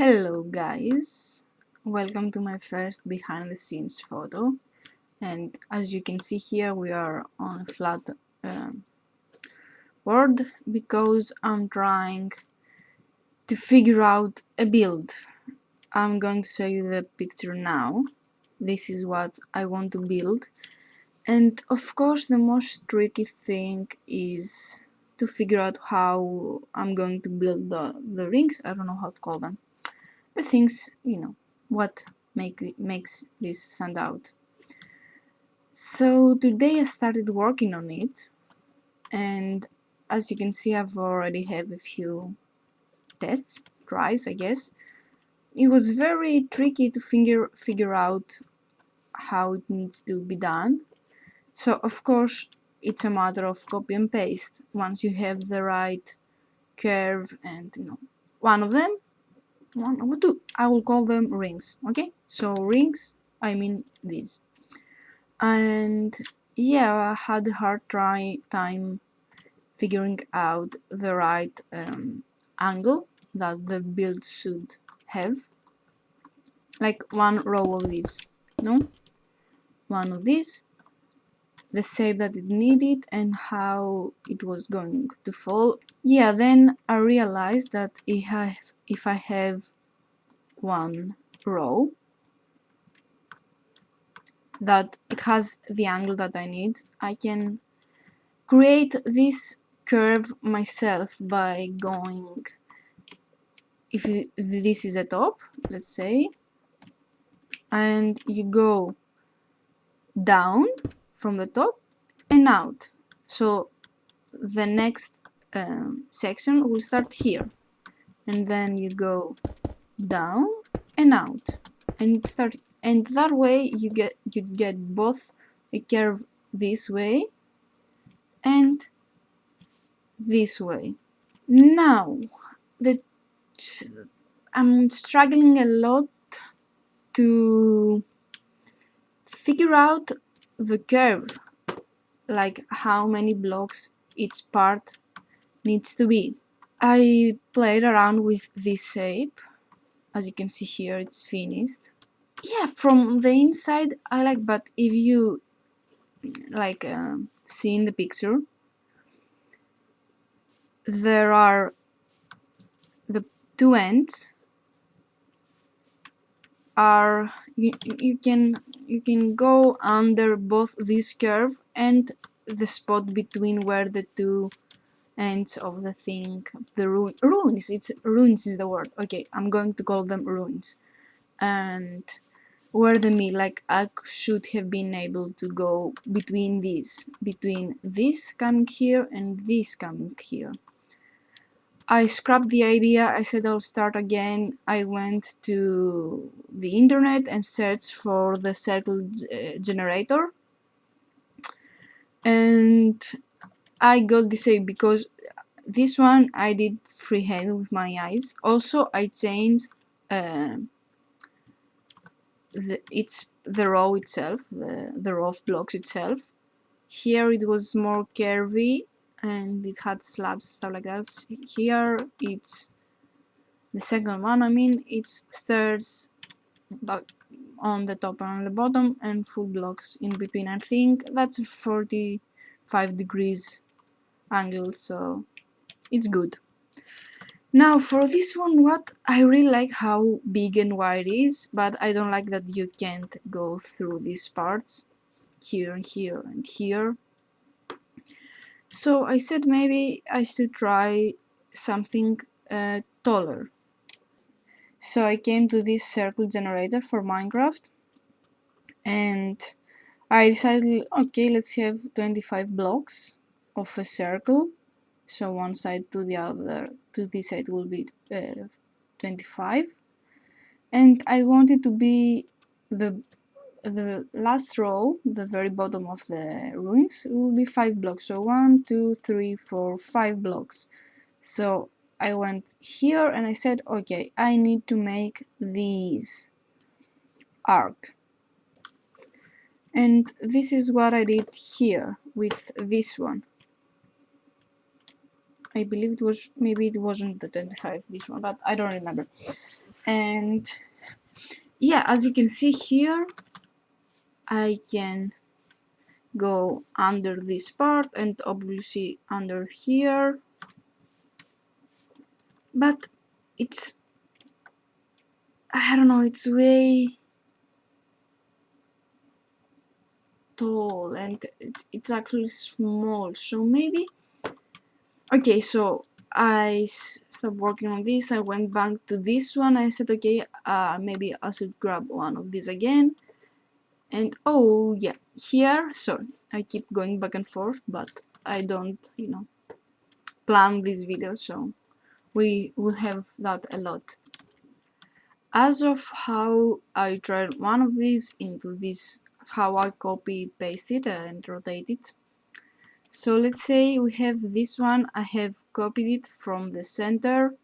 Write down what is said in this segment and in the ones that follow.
Hello guys, welcome to my first behind the scenes photo, and as you can see here we are on a flat board because I'm trying to figure out a build. I'm going to show you the picture now. This is what I want to build, and of course the most tricky thing is to figure out how I'm going to build the rings. I don't know how to call them. The things, what makes this stand out. So today I started working on it, and as you can see I've already have a few tests, tries I guess. It was very tricky to figure out how it needs to be done. So of course it's a matter of copy and paste. Once you have the right curve and one of them, one or two, I will call them rings. Okay, so rings, I mean these. And yeah, I had a hard time figuring out the right angle that the build should have, like one row of these, one of these, the shape that it needed and how it was going to fall. Yeah, then I realized that if I have one row that it has the angle that I need, I can create this curve myself by going, if this is the top, let's say, and you go down from the top and out. So the next section will start here, and then you go down and out, and start, and that way you get both a curve this way and this way. Now the I'm struggling a lot to figure out the curve, like how many blocks each part needs to be. I played around with this shape. As you can see here, it's finished. Yeah, from the inside I like, but if you like see in the picture, there are the two ends are you can go under both this curve and the spot between where the two ends of the thing, the ruins, it's ruins is the word, okay, I'm going to call them ruins, and where the meet, like I should have been able to go between this coming here and this coming here. I scrapped the idea, I said I'll start again. I went to the internet and searched for the circle generator, and I got this shape because this one I did freehand with my eyes. Also I changed the row itself, the row of blocks itself. Here it was more curvy and it had slabs and stuff like that. Here it's the second one, I mean, it's stairs back on the top and on the bottom and full blocks in between. I think that's a 45 degrees angle, so it's good. Now for this one, what I really like how big and wide it is, but I don't like that you can't go through these parts here and here and here. So I said maybe I should try something taller. So I came to this circle generator for Minecraft, and I decided, okay, let's have 25 blocks of a circle. So one side to the other, to this side will be 25. And I want it to be the last row, the very bottom of the ruins, will be 5 blocks. So 1, 2, 3, 4, 5 blocks. So I went here and I said, okay, I need to make these arc. And this is what I did here with this one. I believe it was, maybe it wasn't the 25, this one, but I don't remember. And yeah, as you can see here, I can go under this part and obviously under here, but it's, I don't know, it's way tall and it's actually small, so maybe, okay, so I stopped working on this. I went back to this one. I said, okay, maybe I should grab one of these again. And oh yeah, here, sorry, I keep going back and forth, but I don't, plan this video, so we will have that a lot. As of how I tried one of these into this, how I copy paste it and rotate it. So let's say we have this one. I have copied it from the center.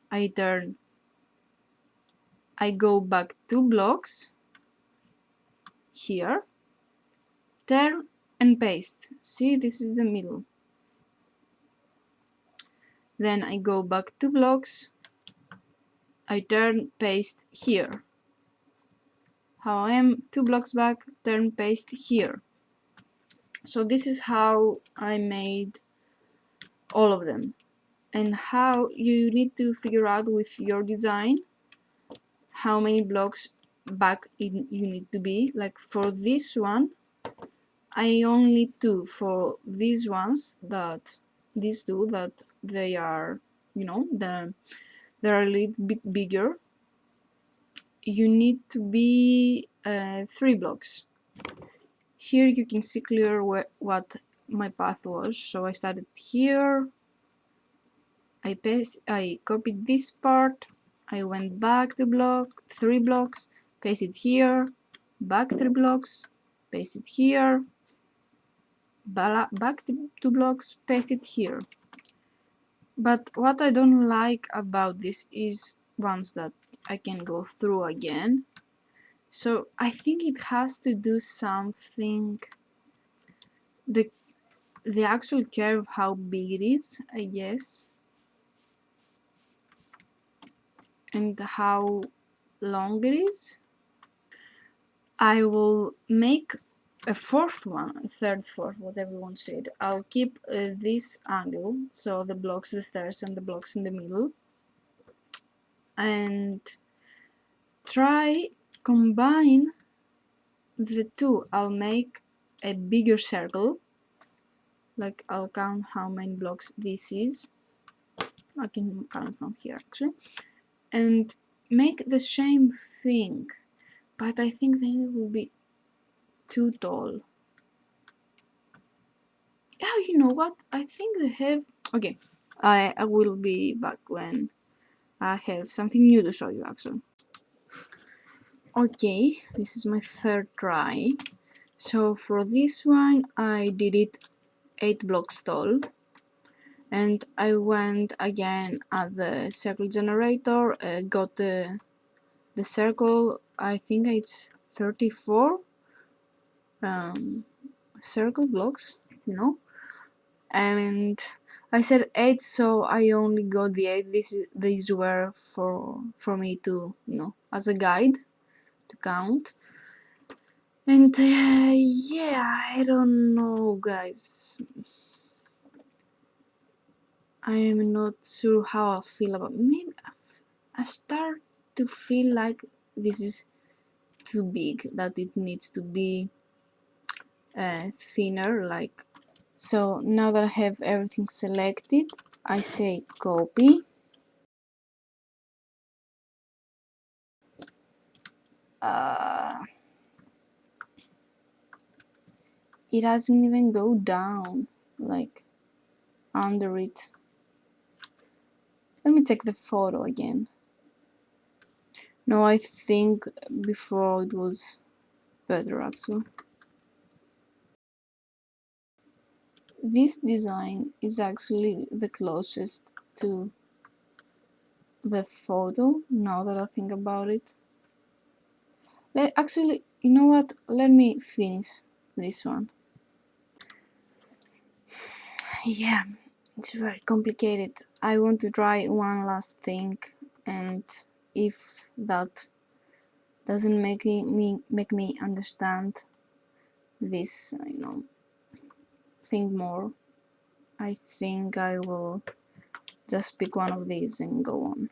I go back 2 blocks here, turn and paste. See, this is the middle. Then I go back 2 blocks, I turn, paste here. How I am 2 blocks back, turn, paste here. So this is how I made all of them. And how you need to figure out with your design how many blocks back you need to be. Like for this one, I only two. For these ones, these two that they are, they're a little bit bigger, you need to be 3 blocks. Here you can see clear what my path was. So I started here, I copied this part, I went back 3 blocks, paste it here, back 3 blocks, paste it here, back 2 blocks, paste it here. But what I don't like about this is ones that I can go through again. So I think it has to do something, the actual curve, how big it is, I guess, and how long it is. I will make a fourth one, a third, fourth, whatever you want to say it. I'll keep this angle, so the blocks, the stairs, and the blocks in the middle, and try combine the two. I'll make a bigger circle, like I'll count how many blocks this is. I can count from here actually, and make the same thing, but I think then it will be too tall. Yeah, you know what? I think they have. Okay, I will be back when I have something new to show you actually. Okay, this is my third try. So for this one, I did it 8 blocks tall, and I went again at the circle generator, got the circle. I think it's 34 circle blocks, and I said 8, so I only got the 8. These were for me to, as a guide to count. And yeah, I don't know, guys. I am not sure how I feel about. Maybe I start to feel like this is too big, that it needs to be thinner, like so. Now that I have everything selected, I say copy. It doesn't even go down, like under it. Let me check the photo again. No, I think before it was better actually. This design is actually the closest to the photo, now that I think about it. Actually, you know what? Let me finish this one. Yeah, it's very complicated. I want to try one last thing, and if that doesn't make me understand this, thing more, I think I will just pick one of these and go on.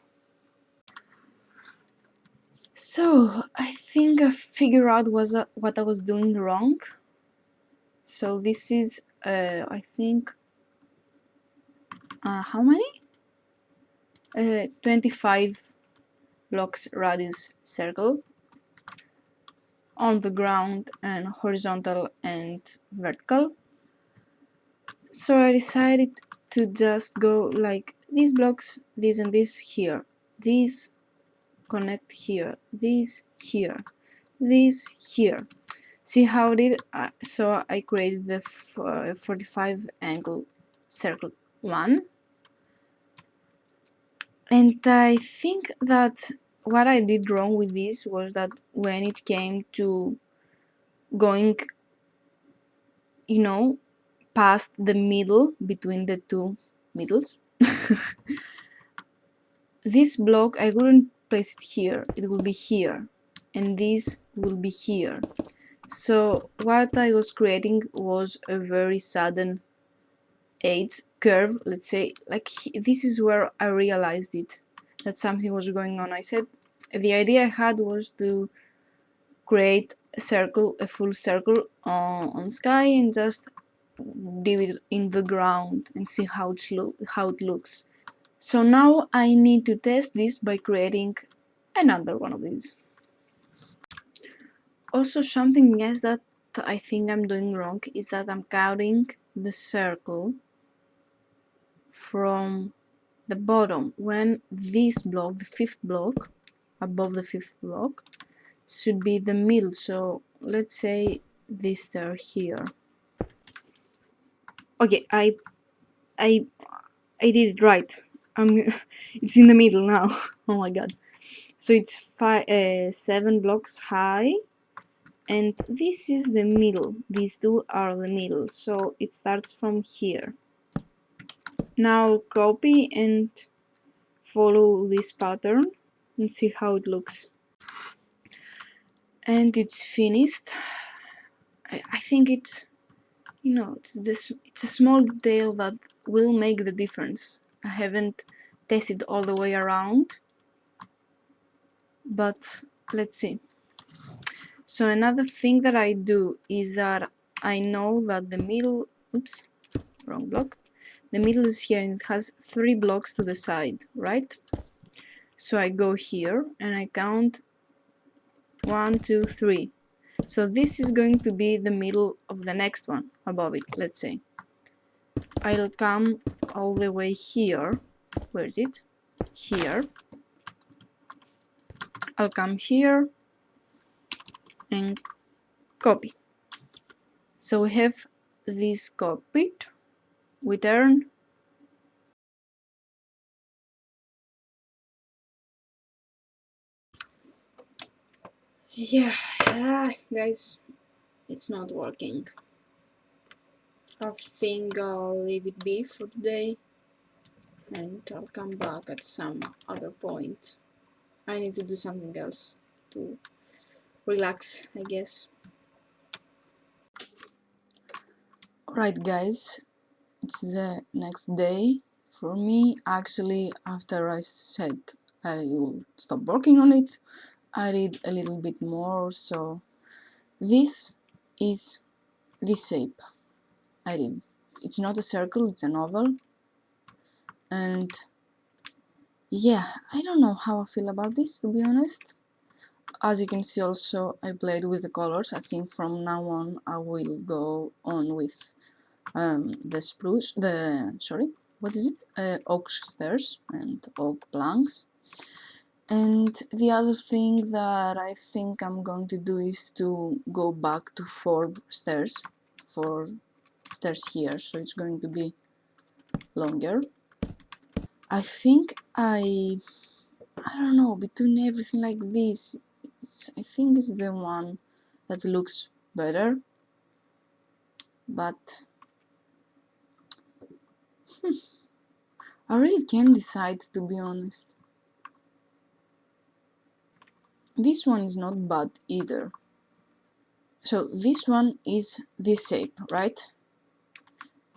So I think I figured out what I was doing wrong. So this is I think how many? 25 blocks radius circle on the ground and horizontal and vertical. So I decided to just go like these blocks, this and this here, these connect here, these here, these here. See how I did? So I created the 45 angle circle one, and I think that what I did wrong with this was that when it came to going, past the middle between the two middles, this block I wouldn't place it here, it will be here, and this will be here. So what I was creating was a very sudden edge curve, let's say, like this is where I realized it, that something was going on. I said the idea I had was to create a circle, a full circle on sky, and just do it in the ground and see how it looks. So now I need to test this by creating another one of these. Also, something else that I think I'm doing wrong is that I'm counting the circle from the bottom, when this block, the fifth block, above the fifth block, should be the middle. So let's say this star here. Okay, I I did it right. It's in the middle now. Oh my god. So it's 7 blocks high, and this is the middle. These two are the middle. So it starts from here. Now copy and follow this pattern and see how it looks. And it's finished. I think it's a small detail that will make the difference. I haven't tested all the way around, but let's see. So another thing that I do is that I know that the middle, oops, wrong block, the middle is here and it has 3 blocks to the side, right? So I go here and I count 1, 2, 3. So this is going to be the middle of the next one above it, let's say. I'll come all the way here. Where is it? Here. I'll come here and copy. So we have this copied. We turn. Yeah, guys, it's not working. I think I'll leave it be for today, and I'll come back at some other point. I need to do something else to relax, I guess. Alright guys, it's the next day for me. Actually, after I said I will stop working on it, I did a little bit more. So this is this shape I did. It's not a circle, it's an oval. And yeah, I don't know how I feel about this, to be honest. As you can see, also I played with the colors. I think from now on I will go on with what is it? Oak stairs and oak planks. And the other thing that I think I'm going to do is to go back to 4 stairs, 4 stairs here, so it's going to be longer. I think I don't know, between everything like this, I think it's the one that looks better, but I really can't decide, to be honest. This one is not bad either. So this one is this shape, right?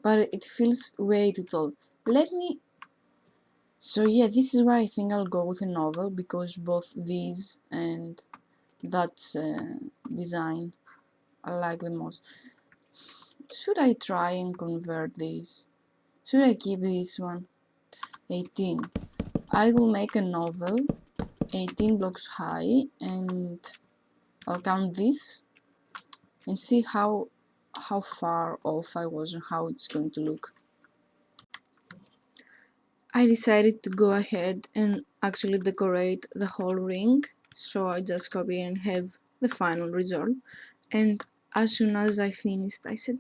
But it feels way too tall. Let me... So yeah, this is why I think I'll go with a novel, because both these and that design I like the most. Should I try and convert these? Should I keep this one? 18. I will make a novel 18 blocks high, and I'll count this and see how far off I was and how it's going to look. I decided to go ahead and actually decorate the whole ring, so I just copy and have the final result. And as soon as I finished, I said,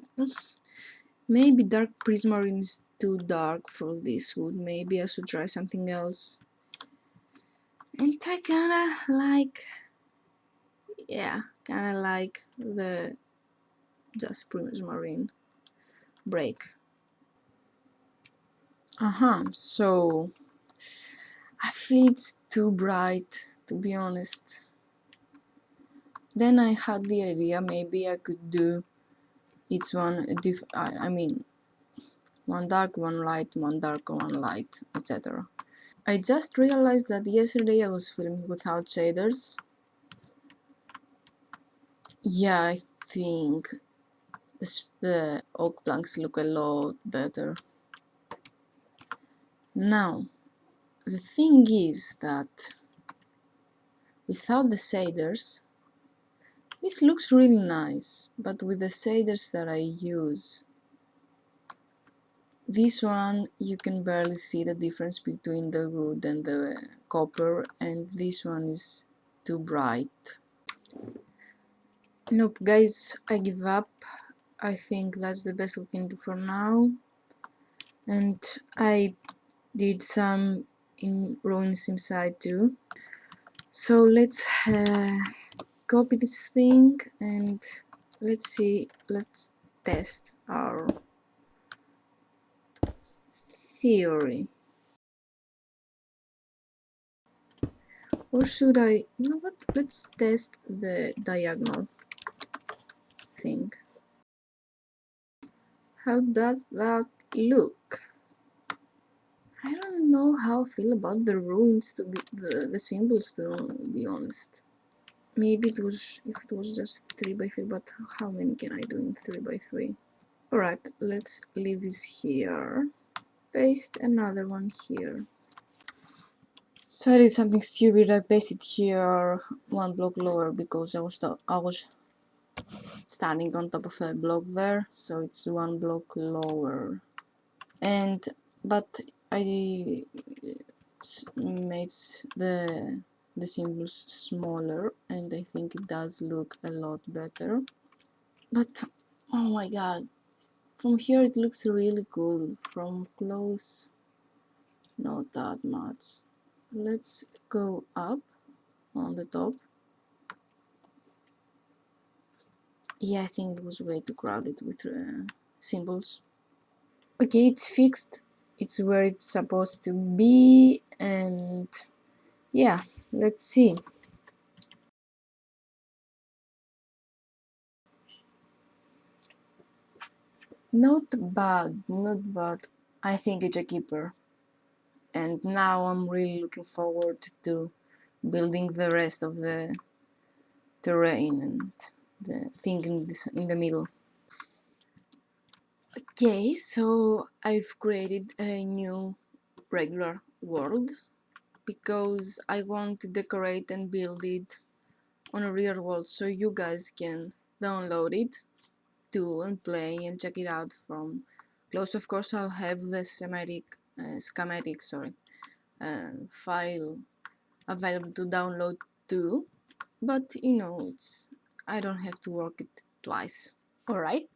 maybe dark prismarine is too dark for this wood, maybe I should try something else. And I kinda like, yeah, kinda like the just prismarine break. So I feel it's too bright, to be honest. Then I had the idea maybe I could do each one I mean, one dark, one light, one dark, one light, etc. I just realized that yesterday I was filming without shaders. Yeah, I think the oak planks look a lot better. Now, the thing is that without the shaders, this looks really nice, but with the shaders that I use, this one you can barely see the difference between the wood and the copper, and this one is too bright. Nope, guys, I give up. I think that's the best we can do for now. And I did some ruins inside too. So let's copy this thing and let's test our theory. Or should I, you know what, let's test the diagonal thing. How does that look? I don't know how I feel about the ruins, to be the symbols, to be honest. Maybe it was, if it was just 3x3, but how many can I do in 3x3? Alright, let's leave this here. Paste another one here. So I did something stupid. I pasted here one block lower because I was standing on top of a block there, so it's one block lower. And but I made the symbols smaller, and I think it does look a lot better. But oh my god, from here it looks really cool. From close, not that much. Let's go up on the top. Yeah, I think it was way too crowded with symbols. Okay, it's fixed. It's where it's supposed to be, and yeah, let's see. Not bad, not bad. I think it's a keeper. And now I'm really looking forward to building the rest of the terrain and the thing in the middle. Okay, so I've created a new regular world because I want to decorate and build it on a real world so you guys can download it too and play and check it out from close. Of course, I'll have the schematic file available to download too, but you know, I don't have to work it twice. Alright,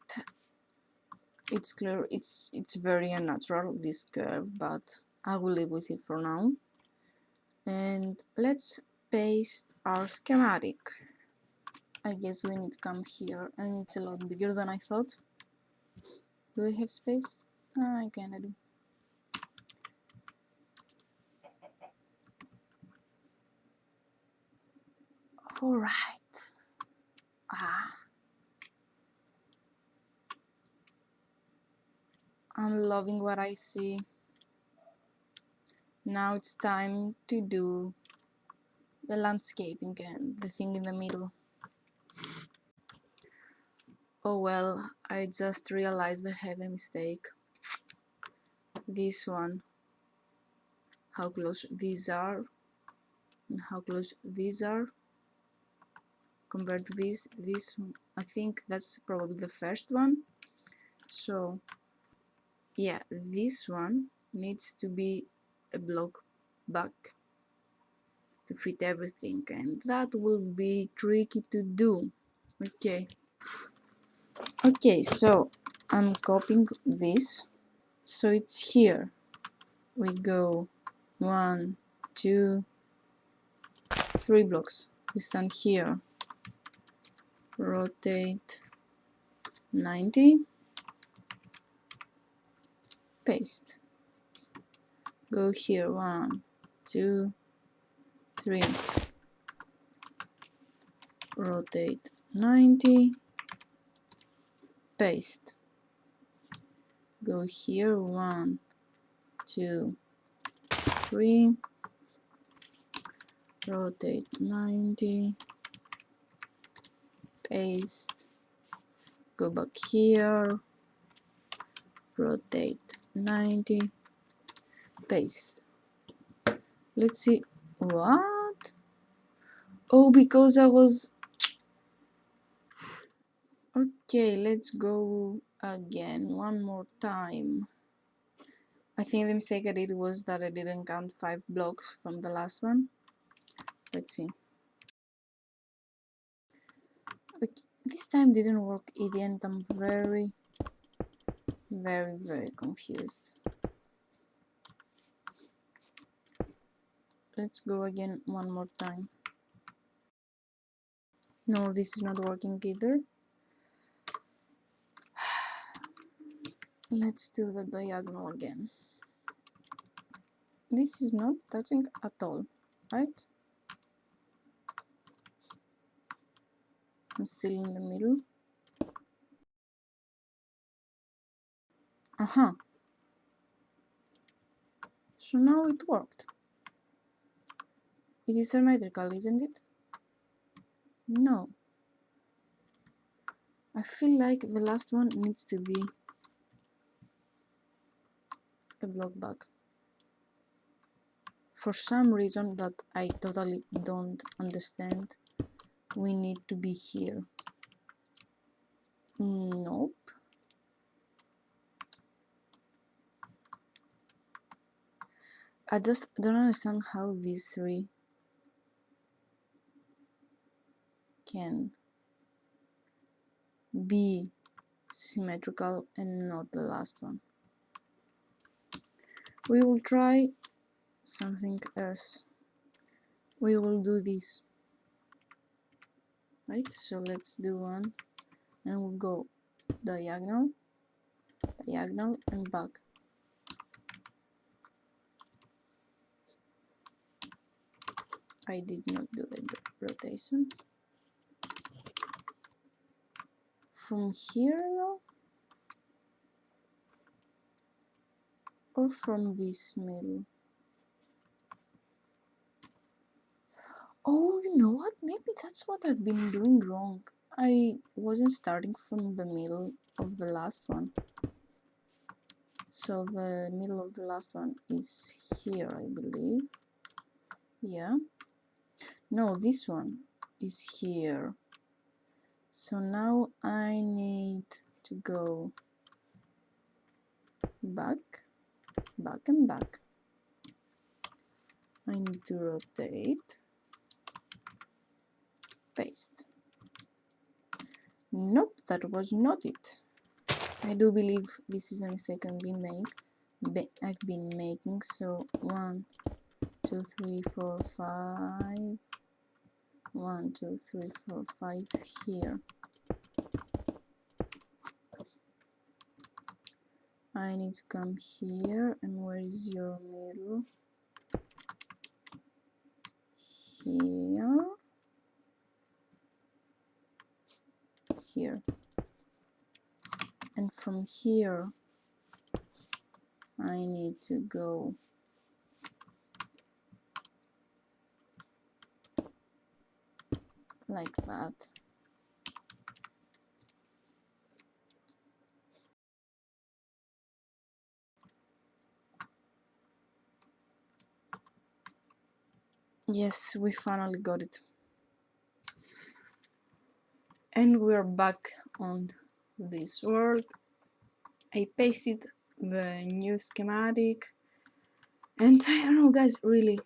it's clear it's very unnatural, this curve, but I will live with it for now. And let's paste our schematic. I guess we need to come here, and it's a lot bigger than I thought. Do I have space? I kinda do. Alright. I'm loving what I see. Now it's time to do the landscaping and the thing in the middle. Oh well, I just realized I have a mistake. This one, how close these are and how close these are compared to this one, I think that's probably the first one. So yeah, this one needs to be a block back to fit everything, and that will be tricky to do. Okay, so I'm copying this, so it's here. We go 1, 2, 3 blocks. We stand here, rotate 90, paste. Go here 1, 2, 3, rotate 90, paste. Go here 1, 2, 3, rotate 90, paste. Go back here, rotate 90, paste. Let's see. What? Oh, because I was... Okay, let's go again one more time. I think the mistake I did was that I didn't count 5 blocks from the last one. Let's see. Okay, this time didn't work in the end. I'm very confused. Let's go again one more time. No, this is not working either. Let's do the diagonal again. This is not touching at all, right? I'm still in the middle. So now it worked. It is symmetrical, isn't it? No. I feel like the last one needs to be a block back. For some reason that I totally don't understand, we need to be here. Nope. I just don't understand how these three can be symmetrical and not the last one. We will try something else. We will do this. Right, so let's do one and we'll go diagonal, diagonal and back. I did not do a rotation. From here though? Or from this middle? Oh, you know what? Maybe that's what I've been doing wrong. I wasn't starting from the middle of the last one. So the middle of the last one is here, I believe. Yeah. No, this one is here. So now I need to go back, back and back. I need to rotate, paste. Nope, that was not it. I do believe this is a mistake I've been making. So 1, 2, 3, 4, 5. 1, 2, 3, 4, 5 here. I need to come here, and where is your middle? Here. here, and from here I need to go like that. Yes, we finally got it. And we're back on this world. I pasted the new schematic, and I don't know, guys, really,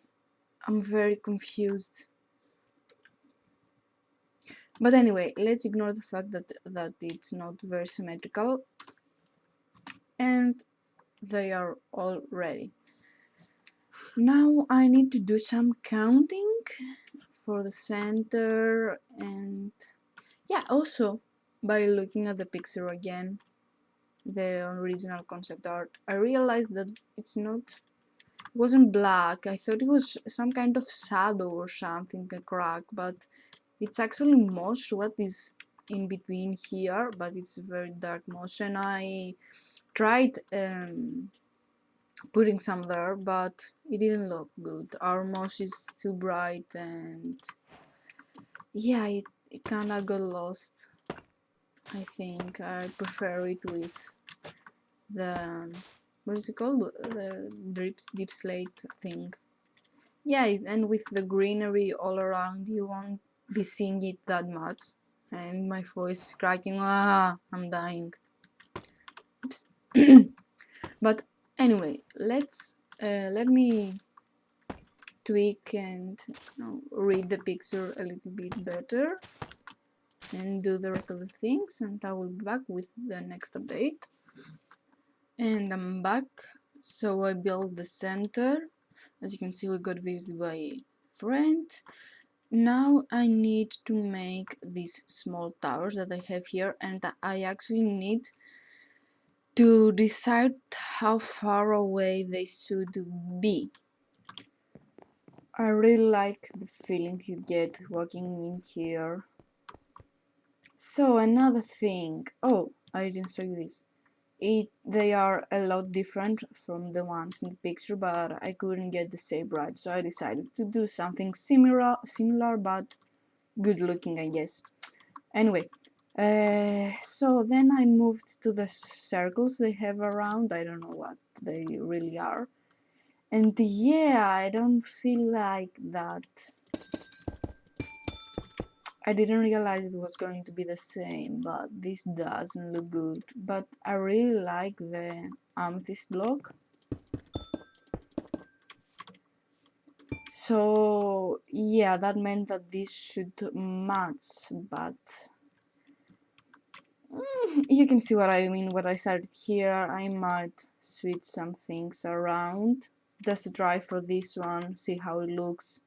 I'm very confused. But anyway, let's ignore the fact that it's not very symmetrical, and they are all ready. Now I need to do some counting for the center, and yeah, also by looking at the picture again, the original concept art, I realized that wasn't black. I thought it was some kind of shadow or something, a crack, but it's actually moss what is in between here, but it's very dark moss, and I tried putting some there, but it didn't look good. Our moss is too bright, and yeah, it kinda got lost. I think I prefer it with the, what is it called, the deep slate thing. Yeah, and with the greenery all around, you won't be seeing it that much. And my voice cracking, I'm dying. Oops. But anyway, let me tweak and read the picture a little bit better and do the rest of the things, and I will be back with the next update. And I'm back. So I built the center. As you can see, we got visited by a friend. Now I need to make these small towers that I have here, and I actually need to decide how far away they should be. I really like the feeling you get walking in here. So another thing, oh, I didn't show you this. They are a lot different from the ones in the picture, but I couldn't get the shape right, so I decided to do something similar but good looking, I guess. Anyway, so then I moved to the circles they have around. I don't know what they really are, and yeah, I don't feel like that. I didn't realize it was going to be the same, but this doesn't look good. But I really like the amethyst block. So yeah, that meant that this should match, but you can see what I mean. What I started here, I might switch some things around just to try for this one, see how it looks.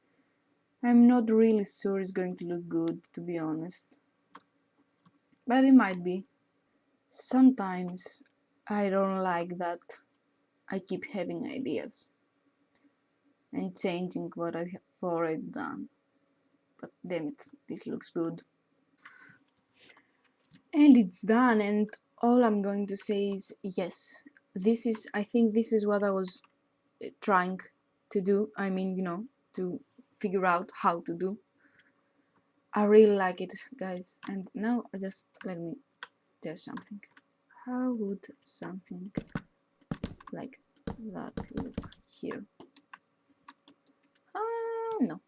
I'm not really sure it's going to look good, to be honest, but it might be. Sometimes I don't like that I keep having ideas and changing what I have already done, but damn it, this looks good. And it's done, and all I'm going to say is yes, I think this is what I was trying to do. I mean, to figure out how to do. I really like it, guys. And now just let me test something. How would something like that look here? No.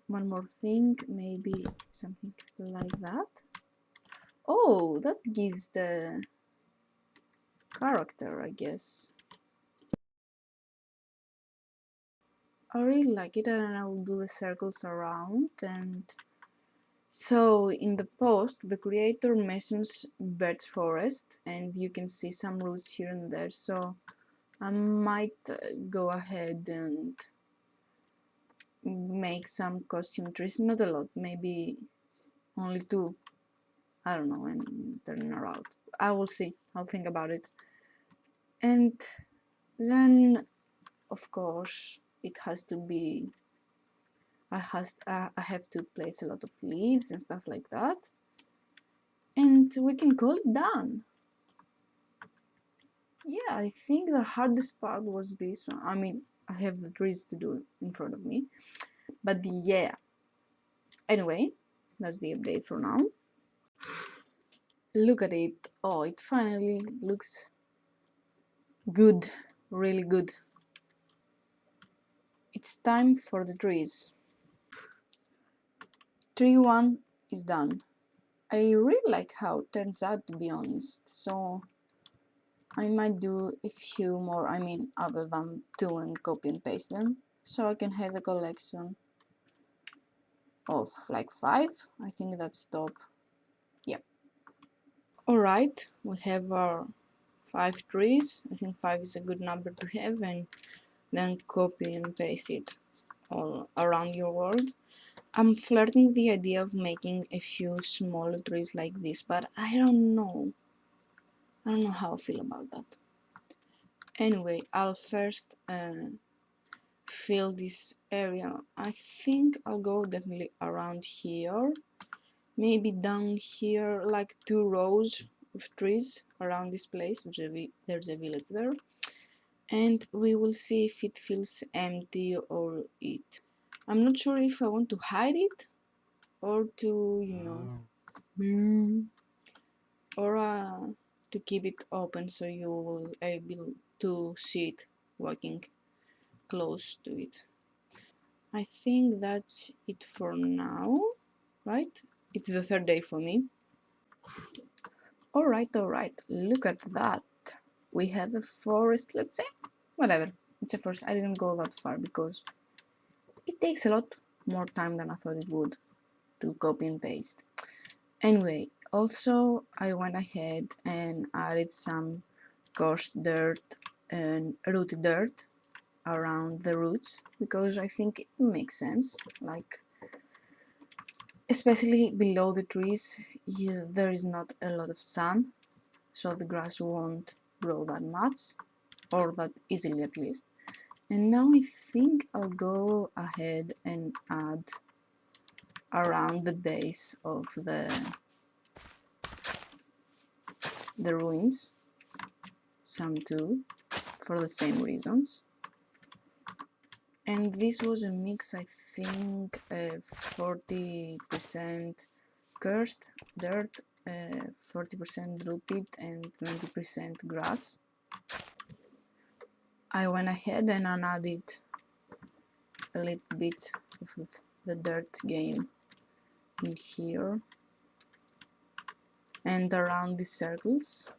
One more thing, maybe something like that. Oh, that gives the character, I guess. I really like it, and I will do the circles around. And so in the post, the creator mentions birch forest, and you can see some roots here and there. So I might go ahead and make some costume trees, not a lot, maybe only 2, I don't know, and turn around. I will see, I'll think about it. And then of course it has to be, I have to place a lot of leaves and stuff like that. and we can call it done. Yeah, I think the hardest part was this one. I mean, I have the trees to do in front of me, but yeah. Anyway, that's the update for now. Look at it. Oh, it finally looks good, really good. It's time for the trees. Tree 1 is done. I really like how it turns out, to be honest, so I might do a few more, I mean, other than 2 and copy and paste them, so I can have a collection of like 5. I think that's top. Yep. Alright, we have our 5 trees. I think 5 is a good number to have, and then copy and paste it all around your world. I'm flirting with the idea of making a few smaller trees like this, but I don't know. I don't know how I feel about that. Anyway, I'll first fill this area. I think I'll go definitely around here. Maybe down here, like 2 rows of trees around this place. There's a village there. And we will see if it feels empty or it. I'm not sure if I want to hide it or to, or to keep it open so you will able to see it walking close to it. I think that's it for now, right? It's the 3rd day for me. Alright, look at that. We have a forest, let's say. Whatever, it's a forest. I didn't go that far because it takes a lot more time than I thought it would to copy and paste. Anyway, also I went ahead and added some coarse dirt and rooted dirt around the roots because I think it makes sense. Like, especially below the trees, there is not a lot of sun, so the grass won't grow that much, or that easily at least. And now I think I'll go ahead and add around the base of the ruins some too, for the same reasons. And this was a mix, I think, 40% cursed dirt, 40% rooted, and 20% grass. I went ahead and added a little bit of the dirt game in here and around the circles.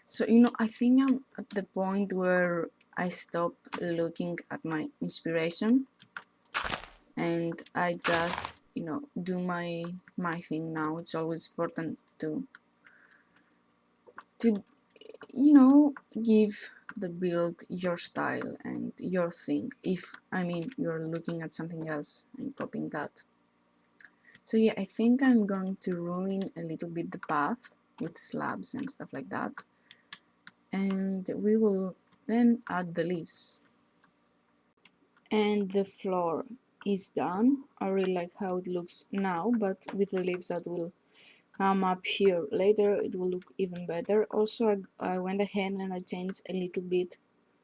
So, I think I'm at the point where I stop looking at my inspiration and I just, do my thing now. It's always important to give the build your style and your thing. If, you're looking at something else and copying that. So yeah, I think I'm going to ruin a little bit the path with slabs and stuff like that. And we will then add the leaves. And the floor is done. I really like how it looks now, but with the leaves that will come up here later, it will look even better. Also, I went ahead and I changed a little bit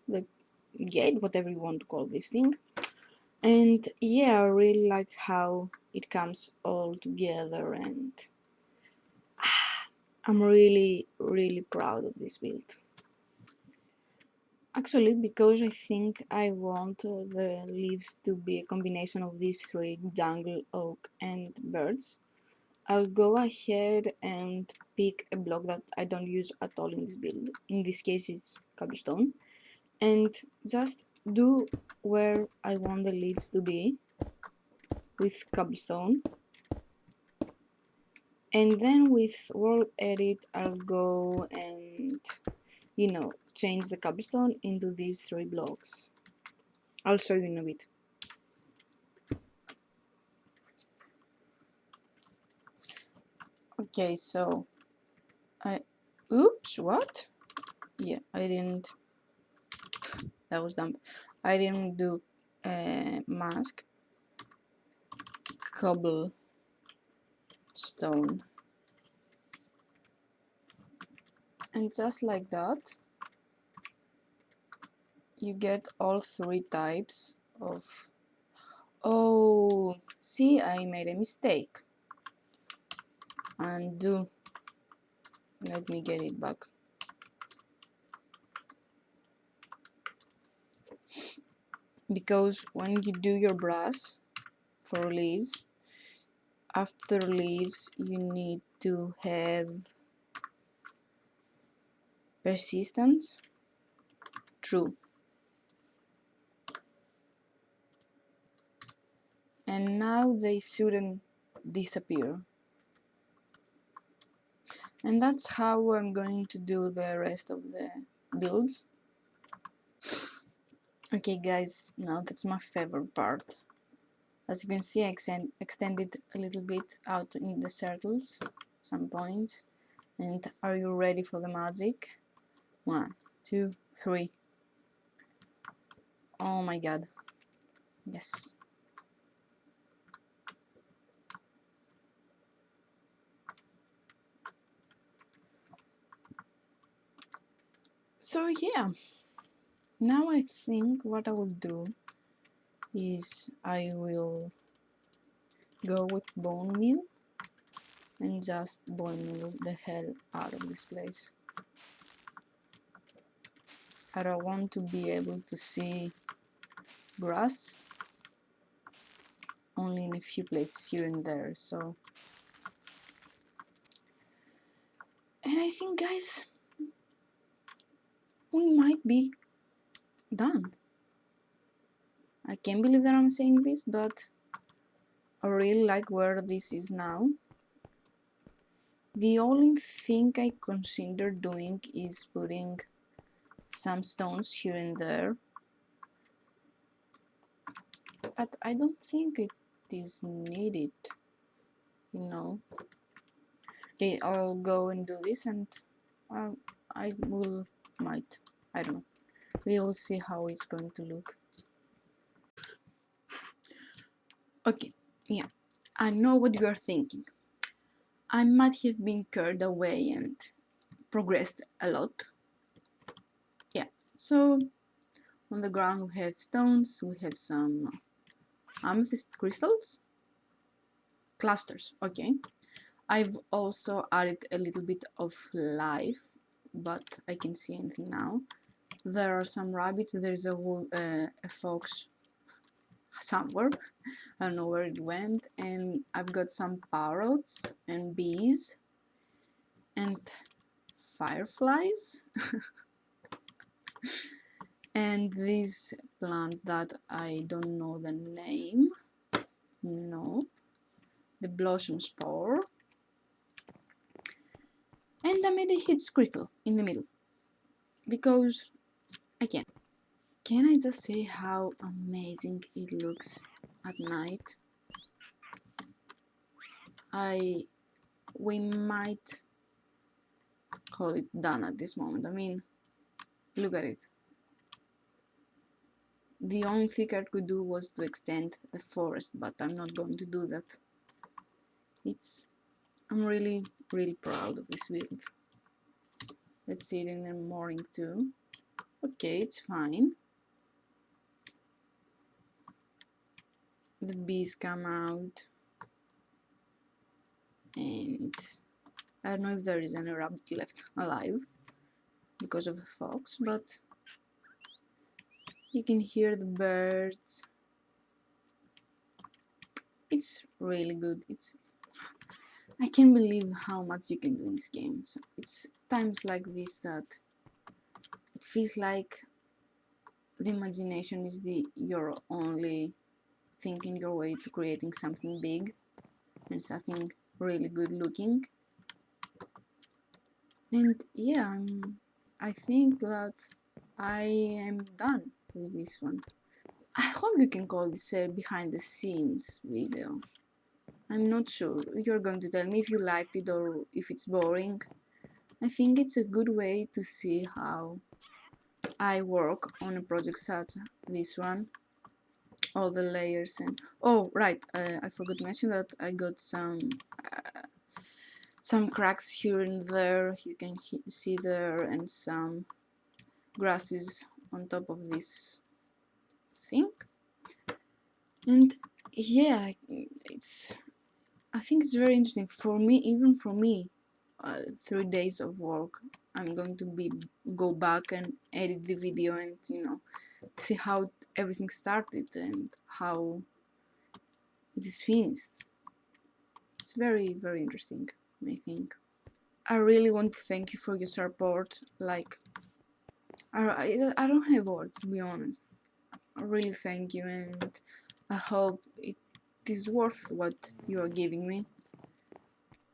the gate, whatever you want to call this thing. And yeah, I really like how it comes all together, and I'm really, really proud of this build. Actually, because I think I want the leaves to be a combination of these 3, jungle, oak, and birds, I'll go ahead and pick a block that I don't use at all in this build. In this case, it's cobblestone. And just do where I want the leaves to be with cobblestone. And then with world edit, I'll go and, change the cobblestone into these 3 blocks. I'll show you in a bit. Okay, so oops, what? Yeah, I didn't, that was dumb. I didn't do mask cobblestone. And just like that, you get all three types of... Oh, see, I made a mistake. Undo. Let me get it back. Because when you do your brush for leaves, after leaves you need to have persistence, true. And now they shouldn't disappear. And that's how I'm going to do the rest of the builds. Okay guys, now that's my favorite part. As you can see, I extended a little bit out in the circles, some points. And are you ready for the magic? 1, 2, 3. Oh my god. Yes. So yeah, now I think what I will do is I will go with bone meal and just bone meal the hell out of this place. I don't want to be able to see grass only in a few places here and there, so... And I think guys, we might be done. I can't believe that I'm saying this, but I really like where this is now. The only thing I consider doing is putting some stones here and there, but I don't think it is needed, you know. Okay, I'll go and do this, and I might, I don't know. We will see how it's going to look. Okay, yeah, I know what you are thinking. I might have been carried away and progressed a lot. Yeah, so on the ground we have stones, we have some amethyst crystals, clusters, okay. I've also added a little bit of life, but I can't see anything now. There are some rabbits, there's a fox somewhere, I don't know where it went, and I've got some parrots and bees and fireflies and this plant that I don't know the name, no, the blossom spore, and I made a huge crystal in the middle because I can. Can I just say how amazing it looks at night? We might call it done at this moment. I mean, look at it. The only thing I could do was to extend the forest, but I'm not going to do that. I'm really proud of this build. Let's see it in the morning too. Okay, it's fine. The bees come out, and I don't know if there is any rabbit left alive because of the fox, but you can hear the birds. It's really good. I can't believe how much you can do in this game. So it's times like this that it feels like the imagination is your only thing in your way to creating something big and something really good looking. And yeah, I think that I am done with this one. I hope you can call this a behind the scenes video. I'm not sure. You're going to tell me if you liked it or if it's boring. I think it's a good way to see how I work on a project such as this one. All the layers and... Oh, right, I forgot to mention that I got some cracks here and there, you can see there, and some grasses on top of this thing. And yeah, I think it's very interesting for me, even for me. 3 days of work, I'm going to go back and edit the video and see how everything started and how it is finished. It's very, very interesting, I think. I really want to thank you for your support. Like, I don't have words, to be honest. I really thank you, and I hope it is worth what you are giving me.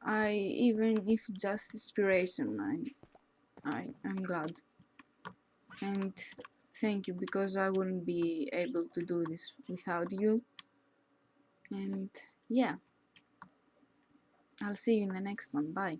Even if just inspiration, I'm glad. And thank you, because I wouldn't be able to do this without you. And yeah, I'll see you in the next one. Bye.